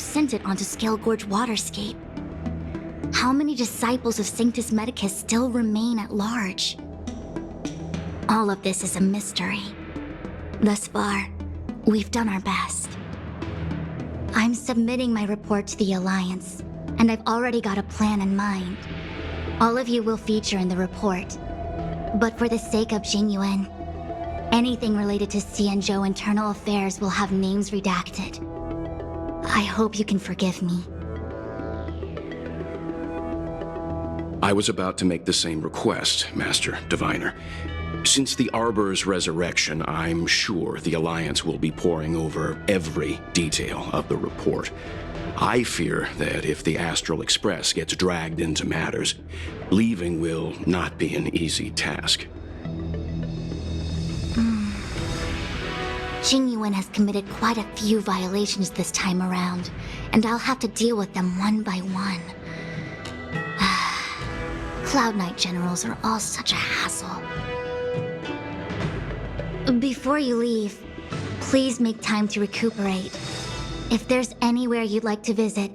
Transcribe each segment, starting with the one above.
sent it onto Scale Gorge Waterscape. How many disciples of Sanctus Medicus still remain at large? All of this is a mystery. Thus far, we've done our best. I'm submitting my report to the Alliance, and I've already got a plan in mind. All of you will feature in the report. But for the sake of Jingyuan, anything related to Xianzhou internal affairs will have names redacted. I hope you can forgive me. I was about to make the same request, Master Diviner. Since the Arbor's resurrection, I'm sure the Alliance will be poring over every detail of the report. I fear that if the Astral Express gets dragged into matters, leaving will not be an easy task. Jingyuan has committed quite a few violations this time around, and I'll have to deal with them one by one. Cloud Knight generals are all such a hassle. Before you leave, please make time to recuperate. If there's anywhere you'd like to visit,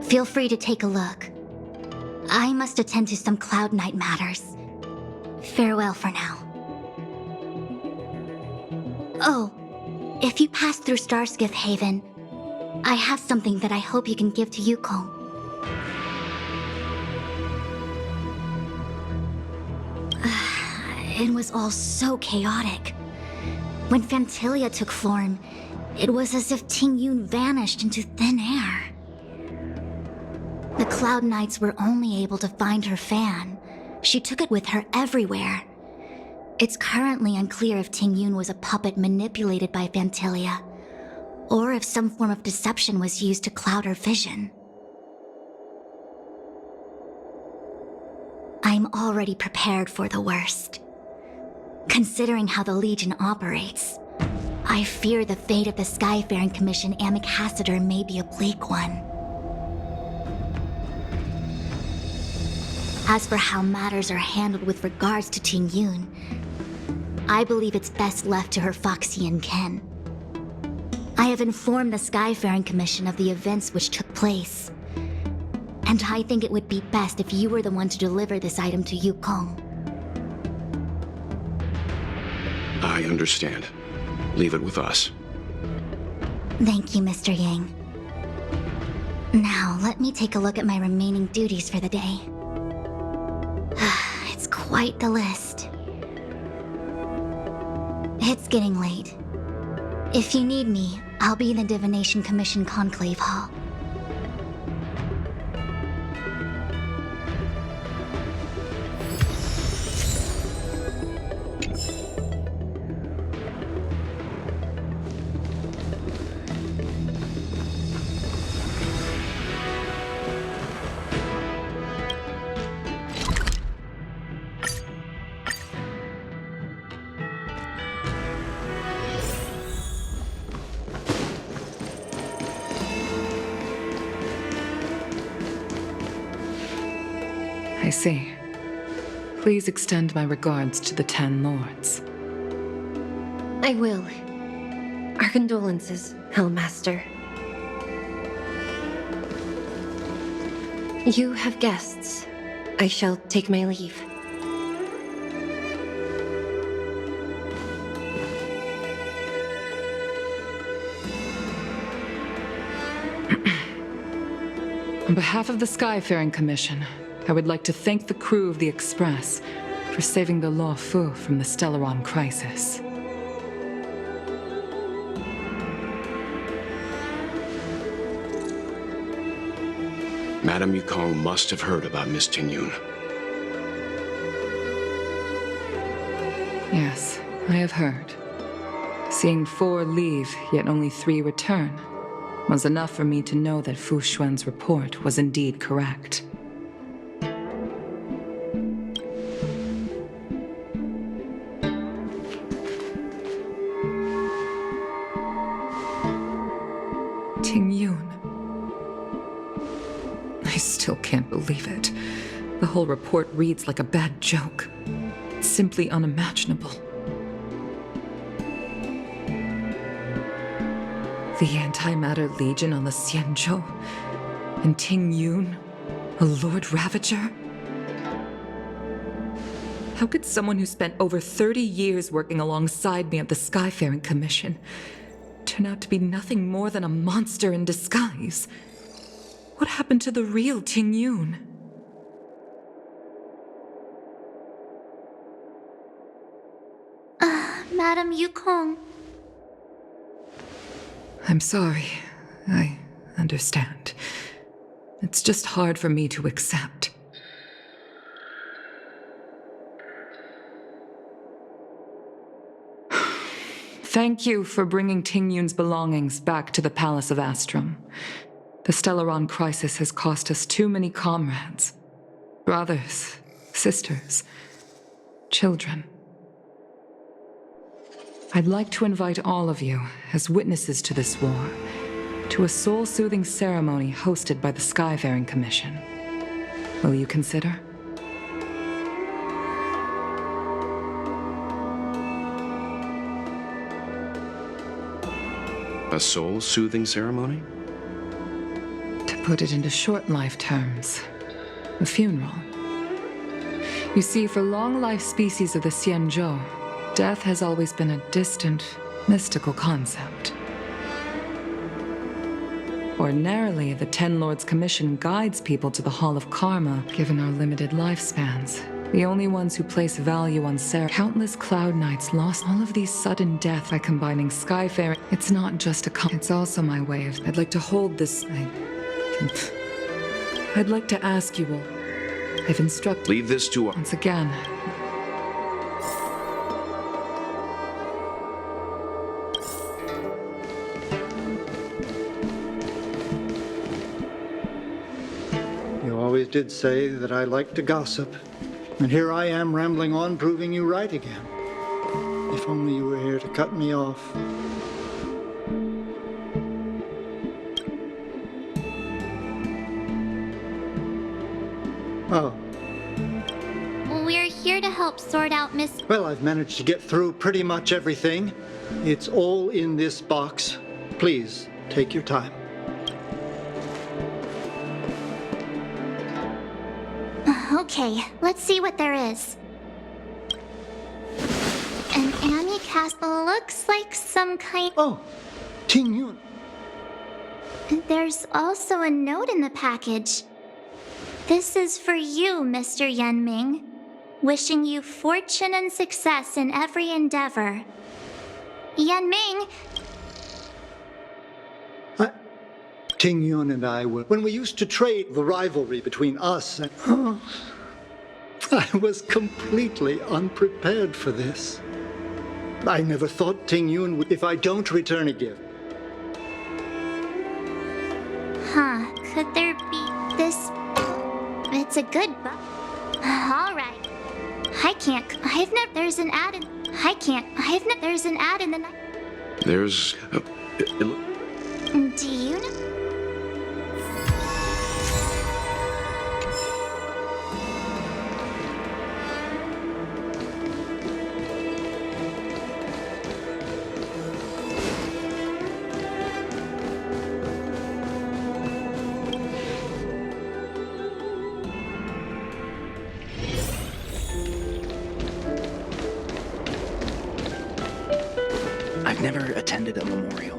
feel free to take a look. I must attend to some Cloud Knight matters. Farewell for now. Oh, if you pass through Starskiff Haven, I have something that I hope you can give to Yukong. It was all so chaotic. When Phantilia took form, it was as if Tingyun vanished into thin air. The Cloud Knights were only able to find her fan. She took it with her everywhere. It's currently unclear if Tingyun was a puppet manipulated by Phantilia, or if some form of deception was used to cloud her vision. I'm already prepared for the worst. Considering how the Legion operates, I fear the fate of the Skyfaring Commission Ambassador may be a bleak one. As for how matters are handled with regards to Tingyun, I believe it's best left to her Foxian kin. I have informed the Skyfaring Commission of the events which took place, and I think it would be best if you were the one to deliver this item to Yukong. I understand. Leave it with us. Thank you, Mr. Yang. Now, let me take a look at my remaining duties for the day. It's quite the list. It's getting late. If you need me, I'll be in the Divination Commission Conclave Hall. I see. Please extend my regards to the 10 Lords. I will. Our condolences, Hellmaster. You have guests. I shall take my leave. On behalf of the Skyfaring Commission, I would like to thank the crew of the Express for saving the Law Fu from the Stellaron crisis. Madame Yukong must have heard about Miss Tingyun. Yes, I have heard. Seeing 4 leave, yet only 3 return, was enough for me to know that Fu Xuan's report was indeed correct. Tingyun. I still can't believe it. The whole report reads like a bad joke. It's simply unimaginable. The Antimatter Legion on the Xianzhou? And Ting Yun, a Lord Ravager? How could someone who spent over 30 years working alongside me at the Skyfaring Commission turn out to be nothing more than a monster in disguise? What happened to the real Ting Yun? Madam Yukong. I'm sorry. I understand. It's just hard for me to accept. Thank you for bringing Ting Yun's belongings back to the Palace of Astrum. The Stellaron crisis has cost us too many comrades. Brothers, sisters, children. I'd like to invite all of you, as witnesses to this war, to a soul-soothing ceremony hosted by the Skyfaring Commission. Will you consider? A soul-soothing ceremony? To put it into short life terms, a funeral. You see, for long-life species of the Xianzhou, death has always been a distant, mystical concept. Ordinarily, the Ten Lords Commission guides people to the Hall of Karma, given our limited lifespans. The only ones who place value on countless Cloud Knights lost all of these sudden death by combining Skyfaring. It's not just it's also my way of... I'd like to hold this... I'd like to ask you all. I've instructed... Leave this to us. Once again. You always did say that I like to gossip. And here I am rambling on, proving you right again. If only you were here to cut me off. Oh. We're here to help sort out Miss... Well, I've managed to get through pretty much everything. It's all in this box. Please, take your time. Okay, let's see what there is. An Ami castle looks like some kind... Oh, Ting Yun. There's also a note in the package. This is for you, Mr. Yenming. Wishing you fortune and success in every endeavor. Yenming! Ting Yun and I were... When we used to trade, the rivalry between us and... Oh, I was completely unprepared for this. I never thought Ting Yun would... If I don't return a gift... Huh, could there be this... It's a good book. Alright. There's an ad in... There's an ad in the... There's... Do you know? I've never attended a memorial.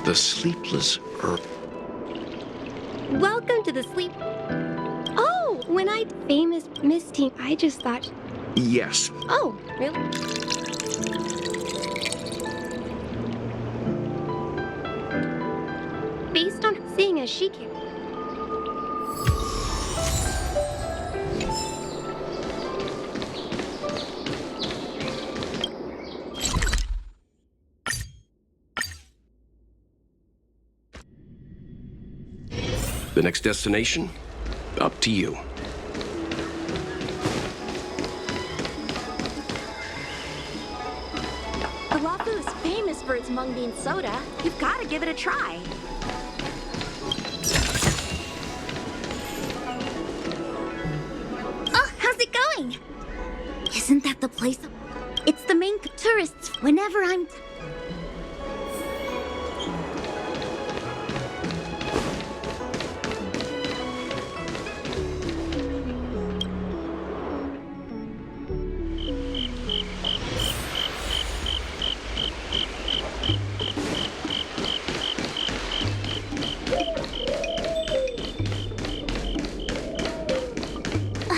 The Sleepless Earth. Welcome to the sleep... Oh, when I famous Miss Team, I just thought... Yes. Oh, really? Based on seeing as she can. The next destination? Up to you. Oahu is famous for its mung bean soda. You've got to give it a try. the place. It's the main tourists. Whenever I'm...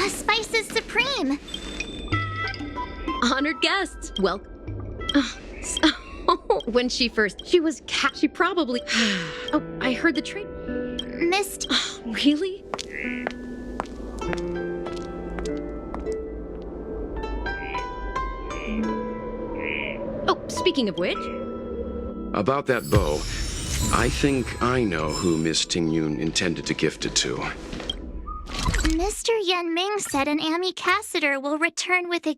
Spice is supreme. Honored guests, welcome. When she was she probably. Oh, I heard the trade. Missed. Really? Oh, speaking of which. About that bow, I think I know who Miss Tingyun intended to gift it to. Mr. Yan Ming said an ambassador will return with a...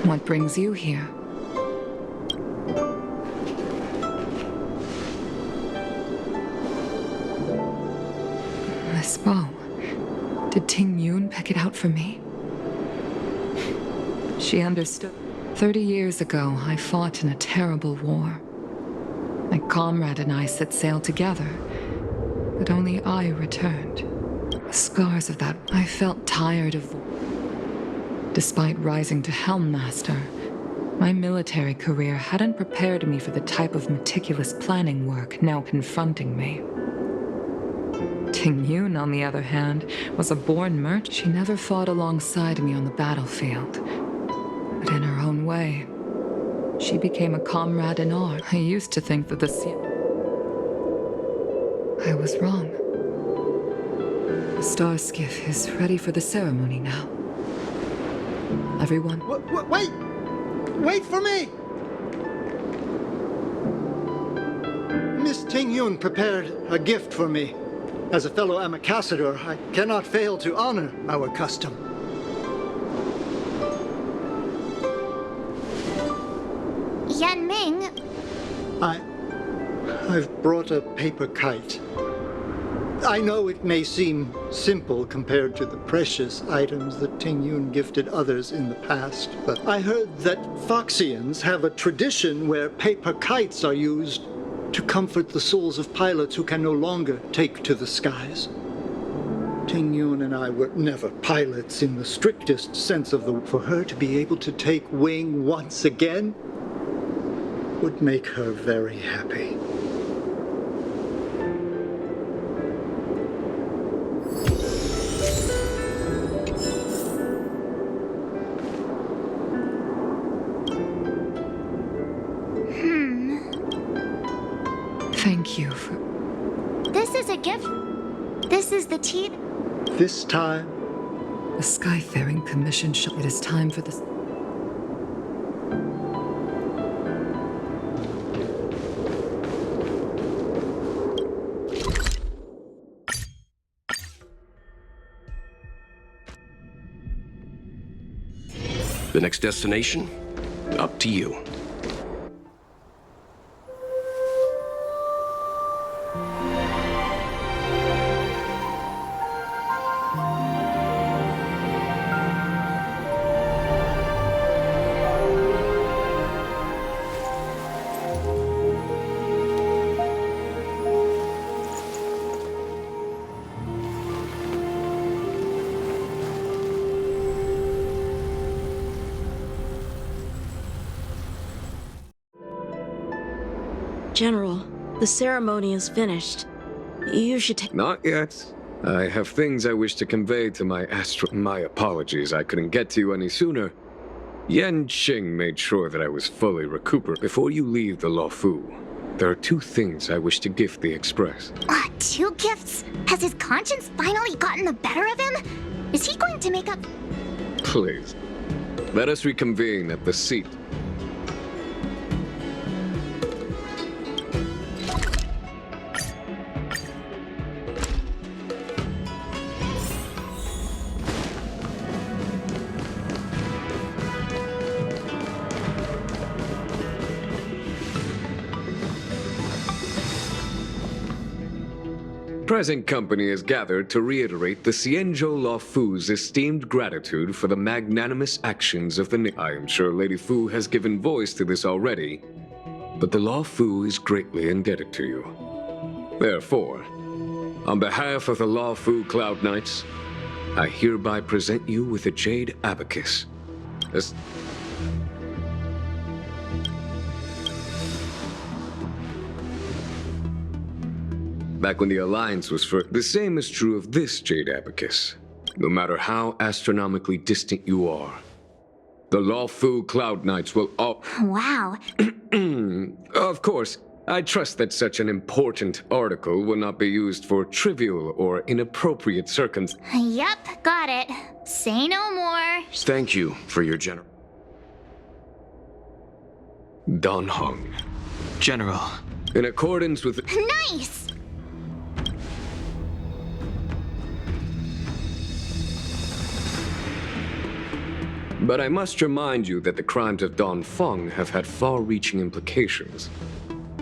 What brings you here? This bow. Did Ting Yun pick it out for me? She understood. 30 years ago, I fought in a terrible war. My comrade and I set sail together, but only I returned. The scars of that, I felt tired of. Despite rising to Helm Master, my military career hadn't prepared me for the type of meticulous planning work now confronting me. Ting Yun, on the other hand, was a born merchant. She never fought alongside me on the battlefield, but in her own way, she became a comrade in arms. I used to think that I was wrong. The star skiff is ready for the ceremony now. Everyone. Wait! Wait for me! Miss Ting Yun prepared a gift for me. As a fellow ambassador, I cannot fail to honor our custom. Yan Ming, I've brought a paper kite. I know it may seem simple compared to the precious items that Ting Yun gifted others in the past, but I heard that Foxians have a tradition where paper kites are used to comfort the souls of pilots who can no longer take to the skies. Ting Yun and I were never pilots in the strictest sense of the... For her to be able to take wing once again would make her very happy. Thank you for... this is a gift. This is the tea. This time, The Skyfaring Commission shall... It is time for this... The next destination? Up to you. General, the ceremony is finished. You should take— Not yet. I have things I wish to convey to my astro— My apologies, I couldn't get to you any sooner. Yan Qing made sure that I was fully recuperated. Before you leave the Luofu, there are 2 things I wish to gift the Express. 2 gifts? Has his conscience finally gotten the better of him? Is he going to make up? Please, let us reconvene at the seat. Present company is gathered to reiterate the Xianzhou Luofu's esteemed gratitude for the magnanimous actions of the I am sure Lady Fu has given voice to this already, but the Luofu is greatly indebted to you. Therefore, on behalf of the Luofu Cloud Knights, I hereby present you with a jade abacus. Back when the Alliance was first, the same is true of this jade abacus. No matter how astronomically distant you are, the Luofu Cloud Knights will all— Wow. Of course, I trust that such an important article will not be used for trivial or inappropriate circumstances. Yep, got it. Say no more. Thank you for your general. Dan Heng. General. In accordance with— Nice! But I must remind you that the crimes of Dan Feng have had far-reaching implications.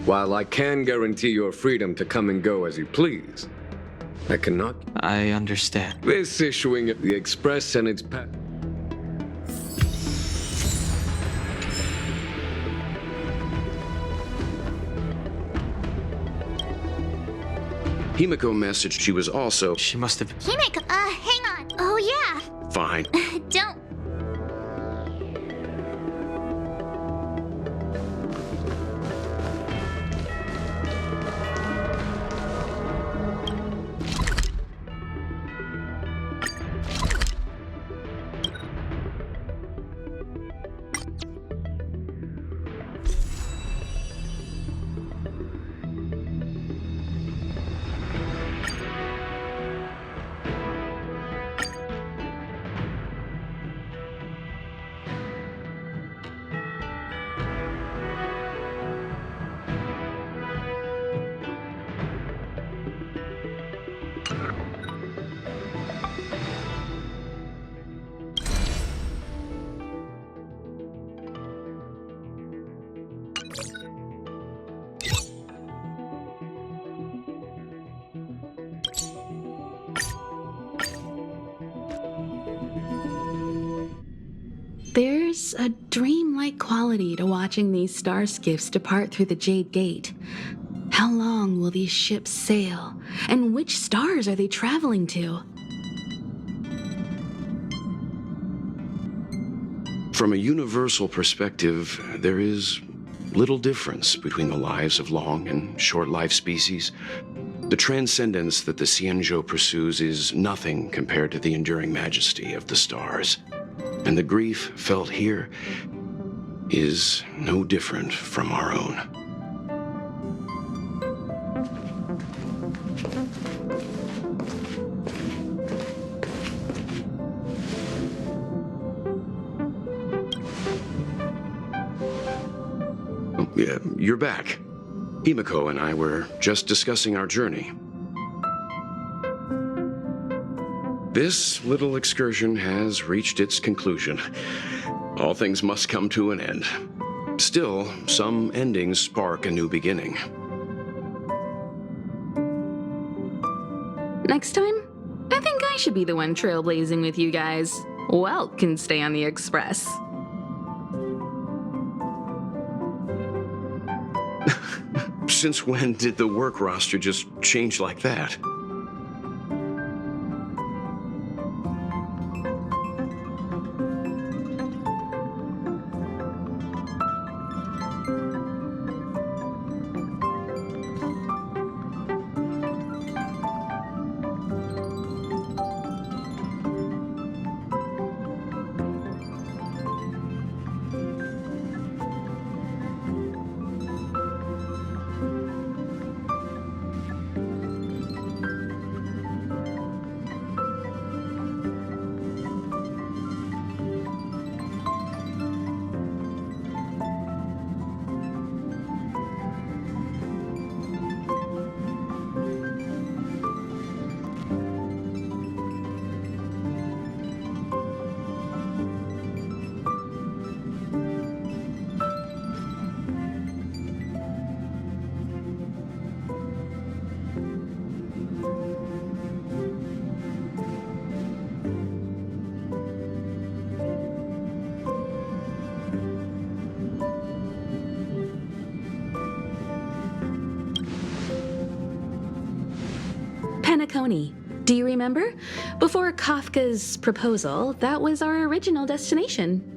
While I can guarantee your freedom to come and go as you please, I cannot— I understand. This issuing the Express and its Himiko messaged she was also She must have... Himiko, hang on. Oh yeah. fine. Don't. There's a dreamlike quality to watching these star skiffs depart through the Jade Gate. How long will these ships sail? And which stars are they traveling to? From a universal perspective, there is little difference between the lives of long and short-lived species. The transcendence that the Xianzhou pursues is nothing compared to the enduring majesty of the stars. And the grief felt here is no different from our own. Oh, yeah, you're back. Himiko and I were just discussing our journey. This little excursion has reached its conclusion. All things must come to an end. Still, some endings spark a new beginning. Next time, I think I should be the one trailblazing with you guys. Welt can stay on the Express. Since when did the work roster just change like that? Penacony. Do you remember? Before Kafka's proposal, that was our original destination.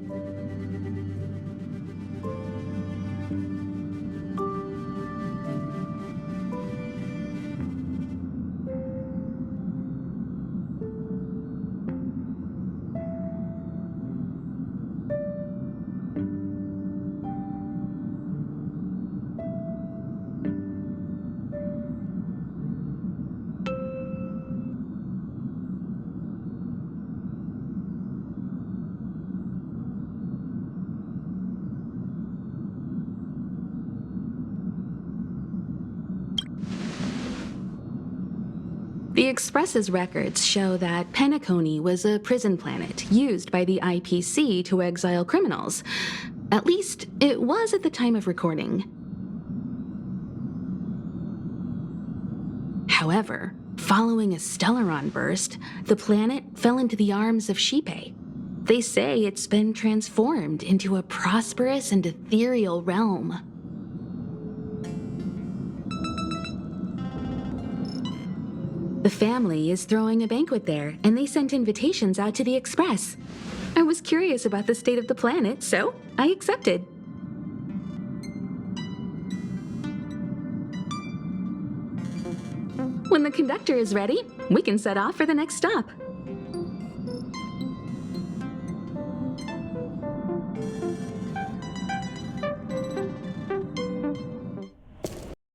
The Express's records show that Penacony was a prison planet used by the IPC to exile criminals. At least, it was at the time of recording. However, following a Stellaron burst, the planet fell into the arms of Shipe. They say it's been transformed into a prosperous and ethereal realm. The family is throwing a banquet there, and they sent invitations out to the Express. I was curious about the state of the planet, so I accepted. When the conductor is ready, we can set off for the next stop.